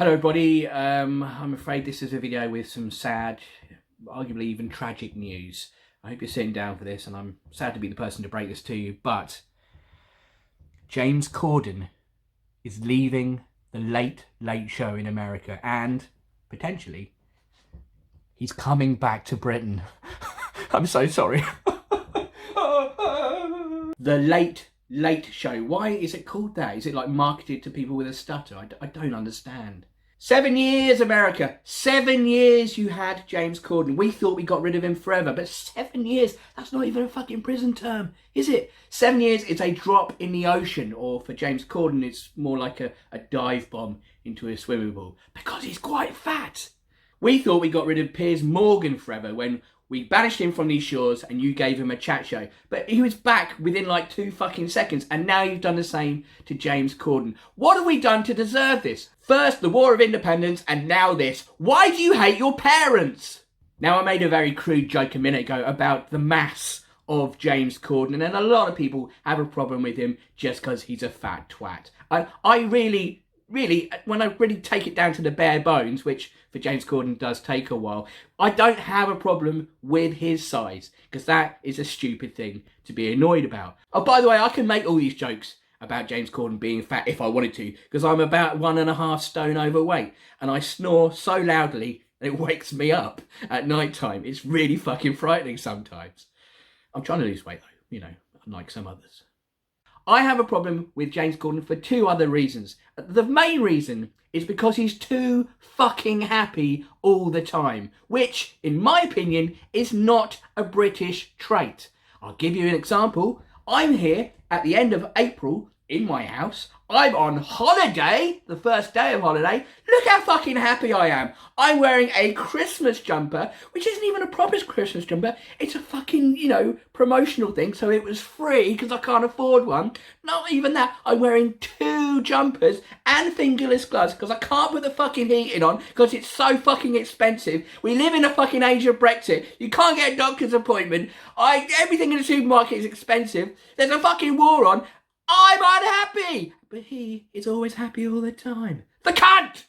Hello everybody, I'm afraid this is a video with some sad, arguably even tragic news. I hope you're sitting down for this, and I'm sad to be the person to break this to you, but James Corden is leaving the Late Late Show in America, and potentially he's coming back to Britain. I'm so sorry. The Late Late Show. Why is it called that? Is it like marketed to people with a stutter? I don't understand. 7 years, America. 7 years you had James Corden. We thought we got rid of him forever, but 7 years, that's not even a fucking prison term, is it? 7 years, it's a drop in the ocean, or for James Corden, it's more like a dive bomb into a swimming pool, because he's quite fat. We thought we got rid of Piers Morgan forever when we banished him from these shores and you gave him a chat show. But he was back within like 2 fucking seconds, and now you've done the same to James Corden. What have we done to deserve this? First, the War of Independence, and now this. Why do you hate your parents? Now, I made a very crude joke a minute ago about the mass of James Corden, and a lot of people have a problem with him just because he's a fat twat. I really, when I really take it down to the bare bones, which for James Corden does take a while, I don't have a problem with his size, because that is a stupid thing to be annoyed about. Oh, by the way, I can make all these jokes about James Corden being fat if I wanted to, because I'm about 1.5 stone overweight, and I snore so loudly that it wakes me up at night time. It's really fucking frightening sometimes. I'm trying to lose weight though, you know, unlike some others. I have a problem with James Corden for 2 other reasons. The main reason is because he's too fucking happy all the time, which, in my opinion, is not a British trait. I'll give you an example. I'm here at the end of April in my house. I'm on holiday, the first day of holiday. Look how fucking happy I am. I'm wearing a Christmas jumper, which isn't even a proper Christmas jumper. It's a fucking, you know, promotional thing, so it was free because I can't afford one. Not even that. I'm wearing 2 jumpers and fingerless gloves because I can't put the fucking heating on because it's so fucking expensive. We live in a fucking age of Brexit. You can't get a doctor's appointment. Everything in the supermarket is expensive. There's a fucking war on. I'm unhappy! But he is always happy all the time. The cunt!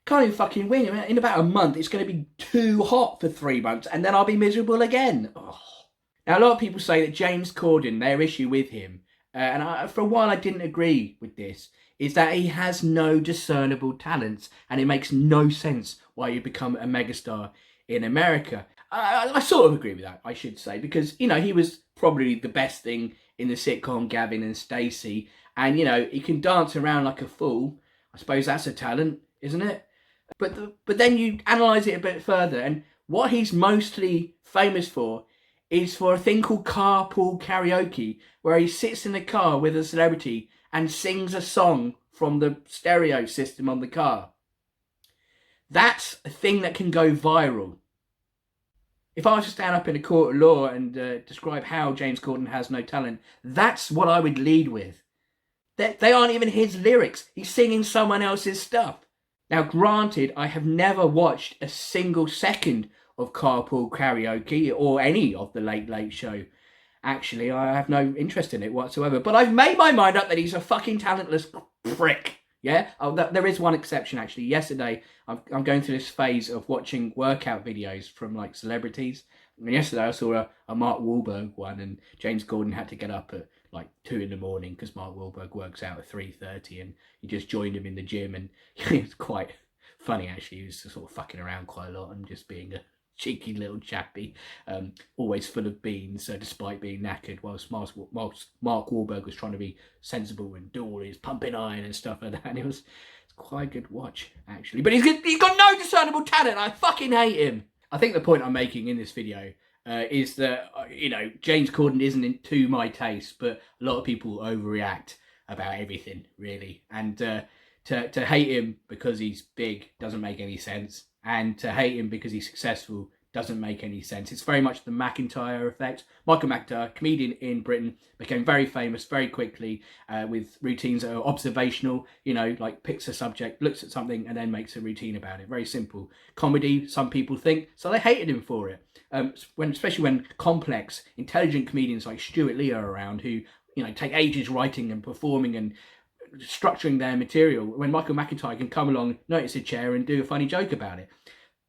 Can't even fucking win. In about a month, it's going to be too hot for 3 months, and then I'll be miserable again. Oh. Now, a lot of people say that James Corden, their issue with him, for a while I didn't agree with this, is that he has no discernible talents, and it makes no sense why you become a megastar in America. I sort of agree with that, I should say, because, you know, he was probably the best thing in the sitcom Gavin and Stacey, and, you know, he can dance around like a fool. I suppose that's a talent, isn't it? But then you analyse it a bit further, and what he's mostly famous for is for a thing called carpool karaoke, where he sits in a car with a celebrity and sings a song from the stereo system on the car. That's a thing that can go viral. If I was to stand up in a court of law and describe how James Corden has no talent, that's what I would lead with. They aren't even his lyrics. He's singing someone else's stuff. Now, granted, I have never watched a single second of Carpool Karaoke or any of the Late Late Show. Actually, I have no interest in it whatsoever. But I've made my mind up that he's a fucking talentless prick. Yeah? Oh, there is one exception, actually. Yesterday, I'm going through this phase of watching workout videos from, like, celebrities. And yesterday, I saw a Mark Wahlberg one, and James Corden had to get up at, like, 2 in the morning because Mark Wahlberg works out at 3:30, and he just joined him in the gym, and it was quite funny, actually. He was sort of fucking around quite a lot and just being a cheeky little chappy, always full of beans, despite being knackered, whilst Mark Wahlberg was trying to be sensible and do all his pumping iron and stuff like that. And it's quite a good watch, actually. But he's got no discernible talent. I fucking hate him. I think the point I'm making in this video is that, you know, James Corden isn't to my taste, but a lot of people overreact about everything, really. And to hate him because he's big doesn't make any sense. And to hate him because he's successful doesn't make any sense. It's very much the McIntyre effect. Michael McIntyre, comedian in Britain, became very famous very quickly with routines that are observational, you know, like picks a subject, looks at something and then makes a routine about it. Very simple. Comedy, some people think, so they hated him for it. Especially when complex, intelligent comedians like Stuart Lee are around who, you know, take ages writing and performing and structuring their material when Michael McIntyre can come along, notice a chair and do a funny joke about it.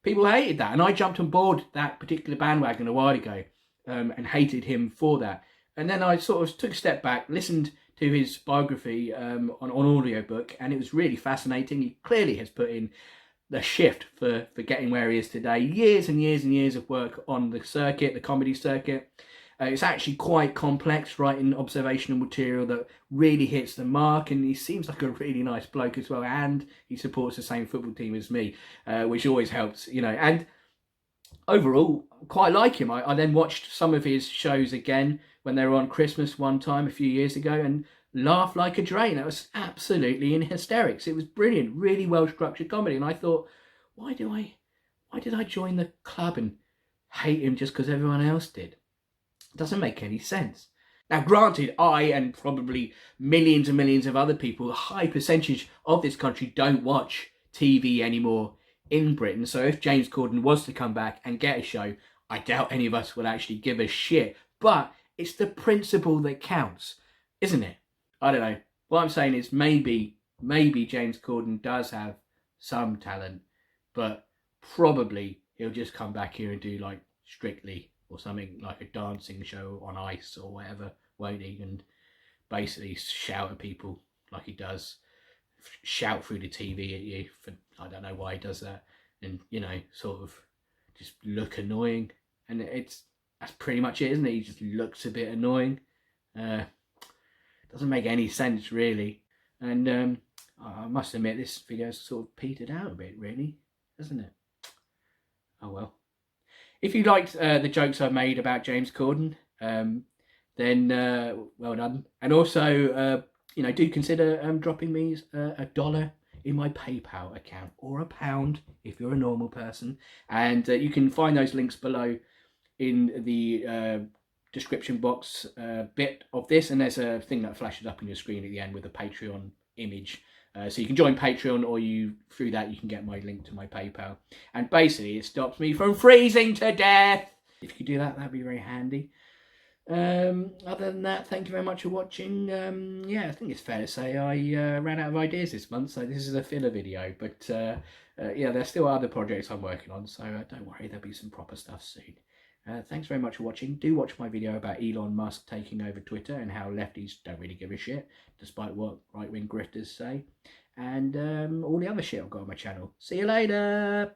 People hated that, and I jumped on board that particular bandwagon a while ago, and hated him for that. And then I sort of took a step back, listened to his biography on audiobook, and it was really fascinating. He clearly has put in the shift for getting where he is today. Years and years and years of work on the circuit, the comedy circuit. It's actually quite complex, writing observational material that really hits the mark, and he seems like a really nice bloke as well, and he supports the same football team as me, which always helps, you know. And overall, quite like him. I then watched some of his shows again when they were on Christmas one time a few years ago, and laughed like a drain. That was absolutely in hysterics. It was brilliant, really well structured comedy, and I thought, why did I join the club and hate him just because everyone else did? It doesn't make any sense. Now, granted, I and probably millions and millions of other people, a high percentage of this country don't watch TV anymore in Britain. So if James Corden was to come back and get a show, I doubt any of us would actually give a shit. But it's the principle that counts, isn't it? I don't know. What I'm saying is maybe James Corden does have some talent, but probably he'll just come back here and do like Strictly or something, like a dancing show on ice or whatever, won't he? And basically shout at people like he does, shout through the TV at you. For I don't know why he does that, and you know, sort of just look annoying. And that's pretty much it, isn't it? He just looks a bit annoying. Doesn't make any sense really. And I must admit, this video's sort of petered out a bit, really, hasn't it? Oh well. If you liked the jokes I made about James Corden, then well done. And also, you know, do consider dropping me $1 in my PayPal account, or £1 if you're a normal person. And you can find those links below in the description box bit of this. And there's a thing that flashes up on your screen at the end with a Patreon image. So you can join Patreon, or through that you can get my link to my PayPal. And basically it stops me from freezing to death. If you could do that, that'd be very handy. Other than that, thank you very much for watching. Yeah, I think it's fair to say I ran out of ideas this month, so this is a filler video. But yeah, there's still other projects I'm working on, so don't worry, there'll be some proper stuff soon. Thanks very much for watching. Do watch my video about Elon Musk taking over Twitter and how lefties don't really give a shit, despite what right-wing grifters say. And all the other shit I've got on my channel. See you later!